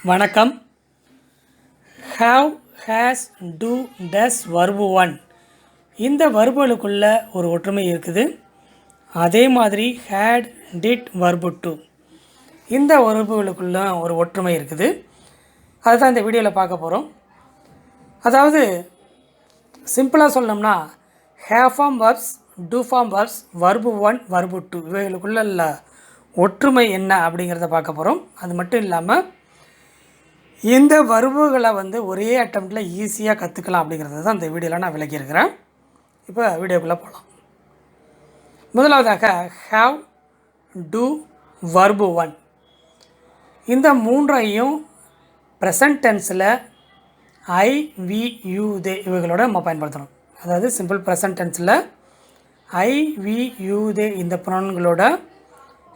வணக்கம். Have, has, do, does verb 1 இந்த வர்புகளுக்குள்ள ஒரு ஒற்றுமை இருக்குது. அதே மாதிரி ஹேட், டிட் வர்பு 2 இந்த வர்புகளுக்குள்ள ஒரு ஒற்றுமை இருக்குது. அதுதான் இந்த வீடியோவில் பார்க்க போகிறோம். அதாவது சிம்பிளாக சொல்லணும்னா have form verbs, do form verbs, verb 1 verb 2 இவைகளுக்குள்ள ஒற்றுமை என்ன அப்படிங்கிறத பார்க்க போகிறோம். அது மட்டும் இல்லாமல் இந்த வர்புகளை ஒரே அட்டம்ப்டில் ஈஸியாக கற்றுக்கலாம் அப்படிங்கிறது தான் இந்த வீடியோவில் நான் விளக்கியிருக்கிறேன். இப்போ வீடியோக்குள்ளே போகலாம். முதலாவதாக ஹேவ், டூ, வர்பு 1 இந்த மூன்றையும் ப்ரெசன்ட் டென்ஸில் ஐ, வி, யூ, தே இவைகளோட நம்ம பயன்படுத்தணும். அதாவது சிம்பிள் ப்ரெசன்ட் டென்ஸில் ஐ, வி, யூ, தே இந்த ப்ரொனவுன்களோட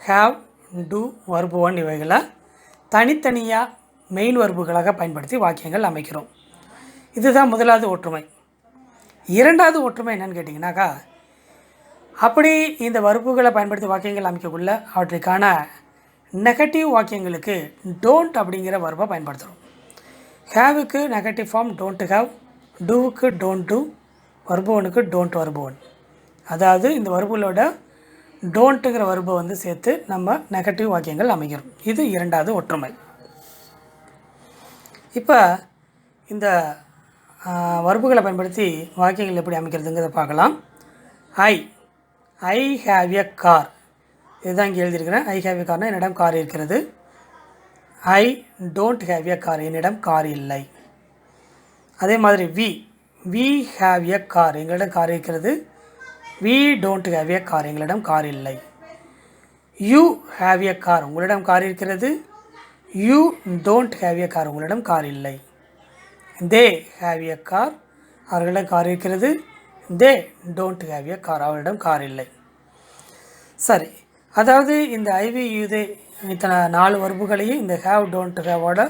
ஹேவ், டூ, வர்பு 1 இவைகளை தனித்தனியாக மெயின் வர்புகளாக பயன்படுத்தி வாக்கியங்கள் அமைக்கிறோம். இதுதான் முதலாவது ஒற்றுமை. இரண்டாவது ஒற்றுமை என்னென்னு கேட்டிங்கனாக்கா, அப்படி இந்த வர்புகளை பயன்படுத்தி வாக்கியங்கள் அமைக்கக்குள்ள அவற்றுக்கான நெகட்டிவ் வாக்கியங்களுக்கு டோன்ட் அப்படிங்கிற வர்பை பயன்படுத்துகிறோம். ஹேவுக்கு நெகட்டிவ் ஃபார்ம் டோன்ட் ஹேவ், டூவுக்கு டோன்ட் டூ, வர்பு 1க்கு டோன்ட் வர்பு 1. அதாவது இந்த வர்புகளோட டோன்ட்டுங்கிற வர்பை சேர்த்து நம்ம நெகட்டிவ் வாக்கியங்கள் அமைக்கிறோம். இது இரண்டாவது ஒற்றுமை. இப்போ இந்த வர்புகளை பயன்படுத்தி வாக்கியங்கள் எப்படி அமைக்கிறதுங்கிறத பார்க்கலாம். ஐ ஹேவ் எ கார், இதுதான் இங்கே எழுதியிருக்கிறேன். ஐ ஹேவ் எ கார்னால் என்னிடம் கார் இருக்கிறது. I don't have a car, என்னிடம் கார் இல்லை. அதே மாதிரி வி ஹேவ் எ கார், எங்களிடம் கார் இருக்கிறது. We don't have a car, எங்களிடம் கார் இல்லை. யூ ஹேவ் எ கார், உங்களிடம் கார் இருக்கிறது. You don't have a car, உங்களிடம் கார் இல்லை. தே ஹேவ் எ கார், அவர்களிடம் கார் இருக்கிறது. They don't have a car, அவர்களிடம் கார் இல்லை. சரி, அதாவது இந்த ஐவி யூதே இத்தனை 4 வர்புகளையும் இந்த ஹேவ் டோன்ட் ஹேவோட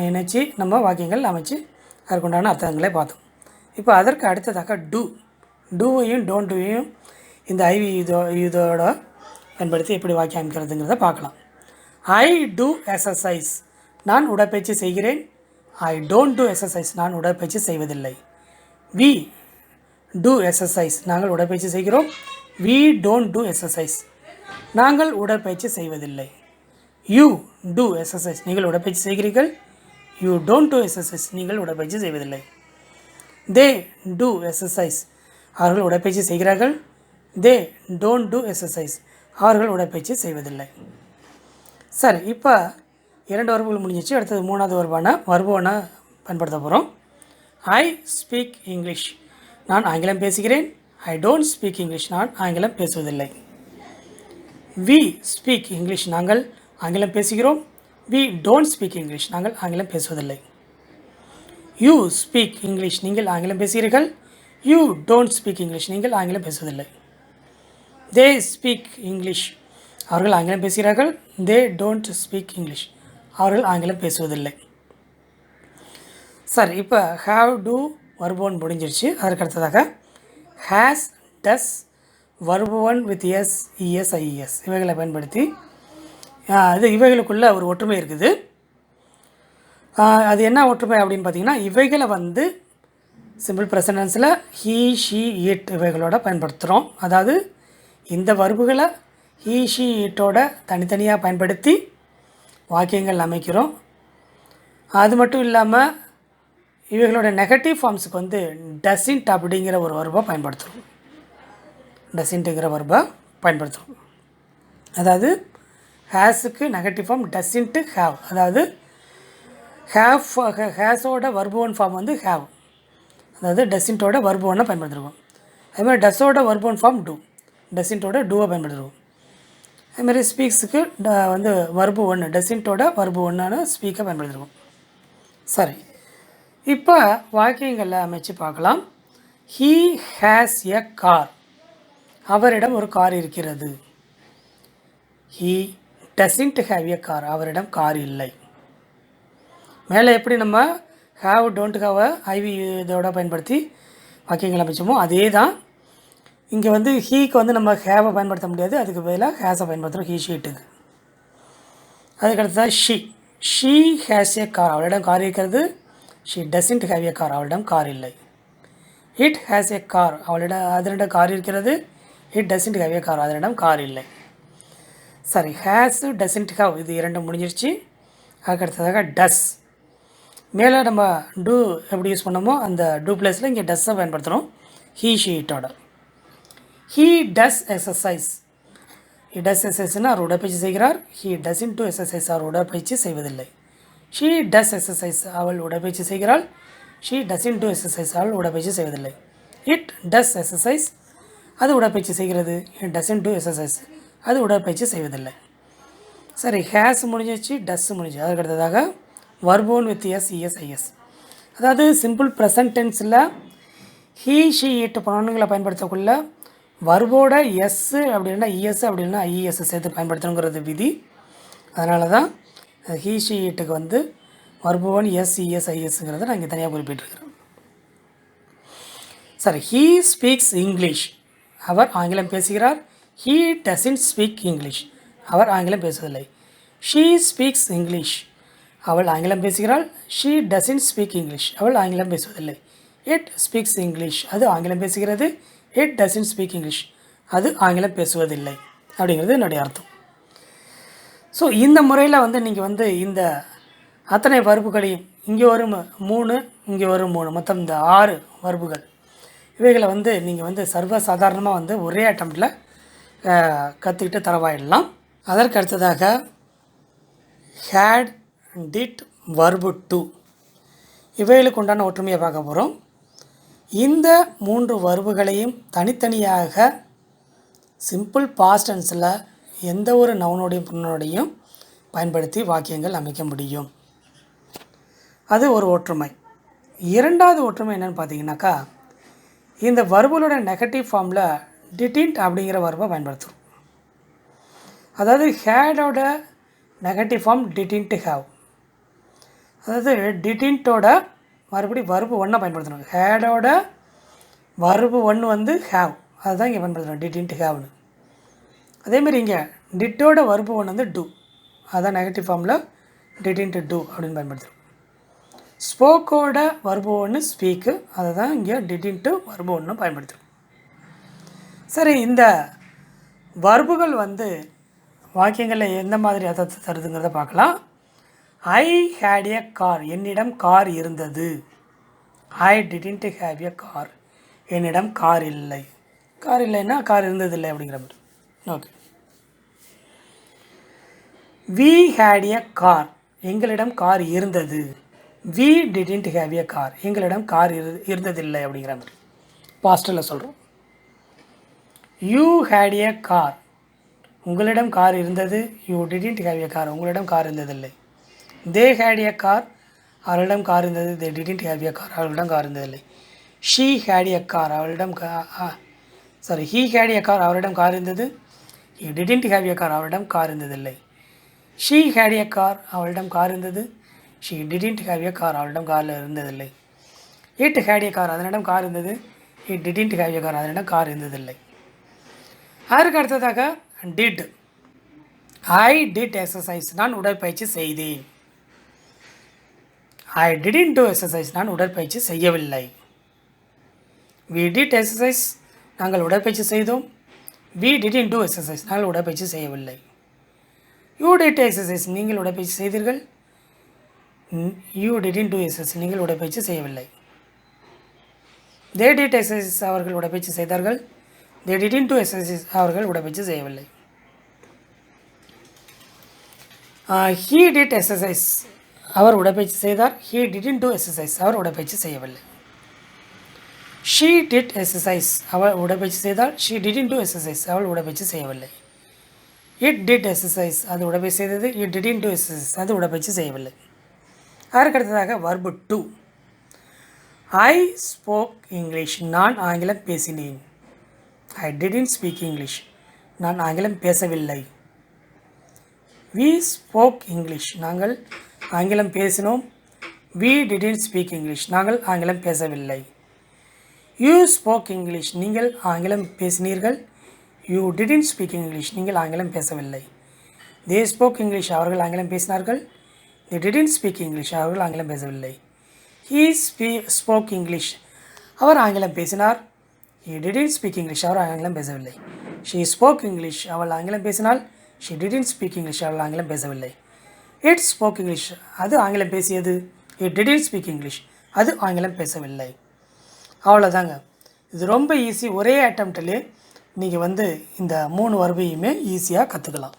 இணைச்சி நம்ம வாக்கியங்கள் அமைச்சு அதற்குண்டான அர்த்தங்களை பார்த்தோம். இப்போ அதற்கு அடுத்ததாக டூவையும் டோன்ட்டையும் இந்த ஐவி யூதோட பயன்படுத்தி எப்படி வாக்கியம் அமைக்கிறதுங்கிறத பார்க்கலாம். ஐ டூ எக்ஸசைஸ், நான் உடற்பயிற்சி செய்கிறேன். ஐ டோன்ட் டூ எக்ஸசைஸ், நான் உடற்பயிற்சி செய்வதில்லை. வி டூ எக்ஸசைஸ், நாங்கள் உடற்பயிற்சி செய்கிறோம். வி டோன்ட் டூ எக்ஸசைஸ், நாங்கள் உடற்பயிற்சி செய்வதில்லை. யூ டூ எக்ஸசைஸ், நீங்கள் உடற்பயிற்சி செய்கிறீர்கள். யூ டோன்ட் டூ எக்ஸசைஸ், நீங்கள் உடற்பயிற்சி செய்வதில்லை. தே டூ எக்ஸசைஸ், அவர்கள் உடற்பயிற்சி செய்கிறார்கள். தே டோன்ட் டூ எக்ஸசைஸ், அவர்கள் உடற்பயிற்சி செய்வதில்லை. சரி, இப்போ 2 வர்புகள் முடிஞ்சிச்சு. அடுத்தது 3வது வர்பு 1 பயன்படுத்த போகிறோம். ஐ ஸ்பீக் இங்கிலீஷ், நான் ஆங்கிலம் பேசுகிறேன். ஐ டோன்ட் ஸ்பீக் இங்கிலீஷ், நான் ஆங்கிலம் பேசுவதில்லை. வி ஸ்பீக் இங்கிலீஷ், நாங்கள் ஆங்கிலம் பேசுகிறோம். வி டோன்ட் ஸ்பீக் இங்கிலீஷ், நாங்கள் ஆங்கிலம் பேசுவதில்லை. யூ ஸ்பீக் இங்கிலீஷ், நீங்கள் ஆங்கிலம் பேசுகிறீர்கள். யூ டோன்ட் ஸ்பீக் இங்கிலீஷ், நீங்கள் ஆங்கிலம் பேசுவதில்லை. தே ஸ்பீக் இங்கிலீஷ், அவர்கள் ஆங்கிலம் பேசுகிறார்கள். தே டோன்ட் ஸ்பீக் இங்கிலீஷ், அவர்கள் ஆங்கிலம் பேசுவதில்லை. சரி, இப்போ ஹேவ், டூ, வர்பு 1 முடிஞ்சிருச்சு. அதற்கு அடுத்ததாக has, does, verb 1 with S, ES, IES இவைகளை பயன்படுத்தி இவைகளுக்குள்ள ஒரு ஒற்றுமை இருக்குது. அது என்ன ஒற்றுமை அப்படின்னு பார்த்தீங்கன்னா, இவைகளை சிம்பிள் ப்ரெசன்ட் டென்ஸில் ஹீ, ஷீ, இட் இவைகளோட பயன்படுத்துகிறோம். அதாவது இந்த வர்புகளை ஹீ, ஷீ, இட்டோட தனித்தனியாக பயன்படுத்தி வாக்கியங்கள் அமைக்கிறோம். அது மட்டும் இல்லாமல் இவைகளோட நெகட்டிவ் ஃபார்ம்ஸுக்கு டசின்ட் அப்படிங்கிற ஒரு வர்பை பயன்படுத்துகிறோம். டசின்ட்டுங்கிற வர்பை பயன்படுத்துகிறோம். அதாவது ஹேஸுக்கு நெகட்டிவ் ஃபார்ம் டசின்ட்டு ஹேவ். அதாவது ஹேஸோட வர்பு 1 ஃபார்ம் ஹேவ். அதாவது டசின்ட்டோட வர்பு 1 பயன்படுத்துகிறோம். அதுமாதிரி டஸோட வர்பு 1 ஃபார்ம் டூ. டசின்ட்டோட டூவை பயன்படுத்துகிறோம். அதுமாதிரி ஸ்பீக்ஸுக்கு வர்பு 1 டசின்ட்டோட வர்பு 1 ஸ்பீக்கை பயன்படுத்திருக்கோம். சரி, இப்போ வாக்கியங்களில் அமைச்சு பார்க்கலாம். ஹீ ஹேஸ் எ கார், அவரிடம் ஒரு கார் இருக்கிறது. He doesn't have a car, அவரிடம் கார் இல்லை. மேலே எப்படி நம்ம ஹேவ் டோன்ட் ஹேவ் ஐவி இதோட பயன்படுத்தி வாக்கியங்கள் அமைச்சோமோ அதே தான் இங்கே ஹீக்கு நம்ம ஹேவை பயன்படுத்த முடியாது. அதுக்கு பதிலாக ஹேஸை பயன்படுத்துகிறோம் ஹீ ஷீட்டுக்கு. அதுக்கடுத்ததான் she, she has a car, அவளிடம் கார் இருக்கிறது. She doesn't have a car, அவளிடம் கார் இல்லை. இட் ஹேஸ் ஏ கார், அதனிடம் கார் இருக்கிறது. It doesn't have a car, அதனிடம் கார் இல்லை. சரி, ஹேஸ் டசன்ட் ஹேவ் இது இரண்டும் முடிஞ்சிருச்சு. அதுக்கடுத்ததாக டஸ். மேலே நம்ம டூ எப்படி யூஸ் பண்ணோமோ அந்த டூ ப்ளஸில் இங்கே டஸ்ஸை பயன்படுத்துகிறோம். ஹீ ஷீ இட்டோட. He does exercise. He does எக்ஸசைஸ்னால் அவர் உடற்பயிற்சி செய்கிறார். ஹீ டசன்ட் டு எக்ஸசைஸ், அவர் உடற்பயிற்சி செய்வதில்லை. ஷீ டஸ் எக்ஸசைஸ், அவள் உடற்பயிற்சி செய்கிறாள். ஷீ டசன்ட் டு எக்ஸசைஸ், அவள் உடற்பயிற்சி செய்வதில்லை. இட் டஸ் எக்ஸசைஸ், அது உடற்பயிற்சி செய்கிறது. இட் டசன்ட் டு எக்ஸசைஸ், அது உடற்பயிற்சி செய்வதில்லை. சரி, ஹேஸ் முடிஞ்சிச்சு, டஸ் முடிஞ்சு. அதுக்கு அடுத்ததாக verb one with S, E S, I S. அதாவது சிம்பிள் ப்ரெசன்ட் டென்ஸில் ஹீ ஷீ இட் ப்ரொனவுன்களை பயன்படுத்தக்குள்ள வர்போட எஸ்ஸு அப்படின்னா இஎஸ் அப்படின்னா ஐஇஎஸ் சேர்த்து பயன்படுத்தணுங்கிறது விதி. அதனால தான் ஹீ ஷீ இட்டுக்கு வந்து வர்போன் எஸ், இஎஸ், ஐஎஸ்ங்கிறத நான் இங்கே தனியாக குறிப்பிட்டிருக்கிறேன். சரி, ஹீ ஸ்பீக்ஸ் இங்கிலீஷ், அவர் ஆங்கிலம் பேசுகிறார். ஹீ டசன்ட் ஸ்பீக் இங்கிலீஷ், அவர் ஆங்கிலம் பேசுவதில்லை. ஷீ ஸ்பீக்ஸ் இங்கிலீஷ், அவள் ஆங்கிலம் பேசுகிறாள். ஷீ டசன்ட் ஸ்பீக் இங்கிலீஷ், அவள் ஆங்கிலம் பேசுவதில்லை. இட் ஸ்பீக்ஸ் இங்கிலீஷ், அது ஆங்கிலம் பேசுகிறது. இட் டசன்ட் ஸ்பீக் இங்கிலீஷ், அது ஆங்கிலம் பேசுவதில்லை அப்படிங்கிறது என்னுடைய அர்த்தம். ஸோ இந்த முறையில் வந்து நீங்கள் வந்து இந்த அத்தனை வர்புகளையும் இங்கே ஒரு 3, இங்கே ஒரு 3, மொத்தம் இந்த 6 வர்புகள், இவைகளை வந்து நீங்கள் வந்து சர்வசாதாரணமாக வந்து ஒரே அட்டம்ப்டில் கற்றுக்கிட்டு தரவாயிடலாம். அதற்கு அடுத்ததாக ஹேட், டிட், வர்பு டு, இவைகளுக்கு உண்டான ஒற்றுமையை பார்க்க போகிறோம். இந்த 3 வர்புகளையும் தனித்தனியாக சிம்பிள் பாஸ்ட் டென்ஸில் எந்த ஒரு நவுனோடையும் புன்னோடையும் பயன்படுத்தி வாக்கியங்கள் அமைக்க முடியும். அது ஒரு ஒற்றுமை. இரண்டாவது ஒற்றுமை என்னென்னு பார்த்தீங்கன்னாக்கா, இந்த வர்புகளோட நெகட்டிவ் ஃபார்மில் டிடின்ட் அப்படிங்கிற வர்பை பயன்படுத்துகிறோம். அதாவது ஹேடோட நெகட்டிவ் ஃபார்ம் டிடின்ட் ஹேவ். அதாவது டிடின்ட்டோட மறுபடி வர்பு 1 பயன்படுத்தணும். ஹேடோட வர்பு 1 வந்து ஹேவ், அதுதான் இங்கே பயன்படுத்தணும், டிடின்ட் ஹேவ்னு. அதேமாதிரி இங்கே டிட்டோட வர்பு 1 வந்து டூ, அதுதான் நெகட்டிவ் ஃபார்மில் டிடின்ட் டூ அப்படின்னு பயன்படுத்துகிறோம். ஸ்போக்கோட வர்பு 1 ஸ்பீக்கு, அதை தான் இங்கே டிடின்ட்டு வர்பு 1 பயன்படுத்துகிறோம். சரி, இந்த வர்புகள் வந்து வாக்கியங்களில் எந்த மாதிரி அர்த்தத்தை தருதுங்கிறத பார்க்கலாம். ஐ ஹேட் ஏ கார், என்னிடம் கார் இருந்தது. I didn't have a car, என்னிடம் கார் இல்லை. கார் இல்லைன்னா கார் இருந்ததில்லை அப்படிங்கிற மாதிரி. Okay. We had a car, எங்களிடம் கார் இருந்தது. We didn't have a car, எங்களிடம் கார் இருந்ததில்லை அப்படிங்கிற மாதிரி பாஸ்டில் சொல்கிறோம். யூ ஹேட் ஏ கார், உங்களிடம் கார் இருந்தது. You didn't have a car, உங்களிடம் கார் இருந்ததில்லை. தே ஹேட் ஏ கார், அவர்களிடம் கார் இருந்தது. They didn't have a car, அவர்களிடம் கார் இருந்ததில்லை. ஷீ ஹேட் ஏ கார், அவளிடம் ஹீ ஹேட் ஏ கார், அவரிடம் கார் இருந்தது. He didn't have a car, அவரிடம் கார் இருந்ததில்லை. ஷீ ஹேட் ஏ கார், அவளிடம் கார் இருந்தது. She didn't have a car, அவளிடம் கார் இருந்ததில்லை. இட் ஹேட் ஏ கார், அதனிடம் கார் இருந்தது. It didn't have a car, அதனிடம் கார் இருந்ததில்லை. அதற்கு அடுத்ததாக டிட். ஐ டிட் எக்ஸசைஸ், நான் உடற்பயிற்சி செய்தேன். ஐ டிடின்ட் டூ எக்ஸசைஸ், நான் உடற்பயிற்சி செய்யவில்லை. வி டிட் எக்ஸசைஸ், நாங்கள் உடற்பயிற்சி செய்தோம். வி டிடின்ட் டூ எக்ஸசைஸ், நாங்கள் உடற்பயிற்சி செய்யவில்லை. யூ டிட் எக்ஸசைஸ், நீங்கள் உடற்பயிற்சி செய்தீர்கள். யூ டிடின்ட் டூ எக்ஸசைஸ், நீங்கள் உடற்பயிற்சி செய்யவில்லை. தே டிட் எக்ஸசைஸ், அவர்கள் உடற்பயிற்சி செய்தார்கள். தே டிடின்ட் டூ எக்ஸசைஸ், அவர்கள் உடற்பயிற்சி செய்யவில்லை. ஹீ டிட் எக்ஸசைஸ், அவர் உடற்பயிற்சி செய்தார். ஹீ டிடின்ட் டூ எக்ஸசைஸ், அவர் உடற்பயிற்சி செய்யவில்லை. ஷீ டிட் எக்ஸசைஸ், அவள் உடற்பயிற்சி செய்தால். ஷீ டிடின்ட் டூ எக்ஸசைஸ், அவள் உடற்பயிற்சி செய்யவில்லை. இட் டிட் எக்ஸசைஸ், அது உடற்பயிற்சி செய்தது. இட் டிடின்ட் டூ எக்ஸசைஸ், அது உடற்பயிற்சி செய்யவில்லை. அதற்கு அடுத்ததாக verb two. I spoke English, நான் ஆங்கிலம் பேசினேன். ஐ டிடின்ட் ஸ்பீக் இங்கிலீஷ், நான் ஆங்கிலம் பேசவில்லை. வி ஸ்போக் இங்கிலீஷ், நாங்கள் ஆங்கிலம் பேசினோம். வி டிடின்ட் ஸ்பீக் இங்கிலீஷ், நாங்கள் ஆங்கிலம் பேசவில்லை. யூ ஸ்போக் இங்கிலீஷ், நீங்கள் ஆங்கிலம் பேசினீர்கள். யூ டிடின்ட் ஸ்பீக் இங்கிலீஷ், நீங்கள் ஆங்கிலம் பேசவில்லை. தே ஸ்போக் இங்கிலீஷ், அவர்கள் ஆங்கிலம் பேசினார்கள். தி டிடன்ட் ஸ்பீக் இங்கிலீஷ், அவர்கள் ஆங்கிலம் பேசவில்லை. ஹீ ஸ்போக் இங்கிலீஷ், அவர் ஆங்கிலம் பேசினார். ஹீ டிடன்ட் ஸ்பீக் இங்கிலீஷ், அவர் ஆங்கிலம் பேசவில்லை. ஷீ ஸ்போக் இங்கிலீஷ், அவள் ஆங்கிலம் பேசினாள். ஷீ டிடன்ட் ஸ்பீக் இங்கிலீஷ், அவள் ஆங்கிலம் பேசவில்லை. இட் ஸ்போக் இங்கிலீஷ், அது ஆங்கிலம் பேசியது. இட் டிடன்ட் ஸ்பீக் இங்கிலீஷ், அது ஆங்கிலம் பேசவில்லை. அவ்வளோதாங்க. இது ரொம்ப ஈஸி. ஒரே அட்டம்ப்டிலே நீங்கள் இந்த 3 வர்பையுமே ஈஸியாக கற்றுக்கலாம்.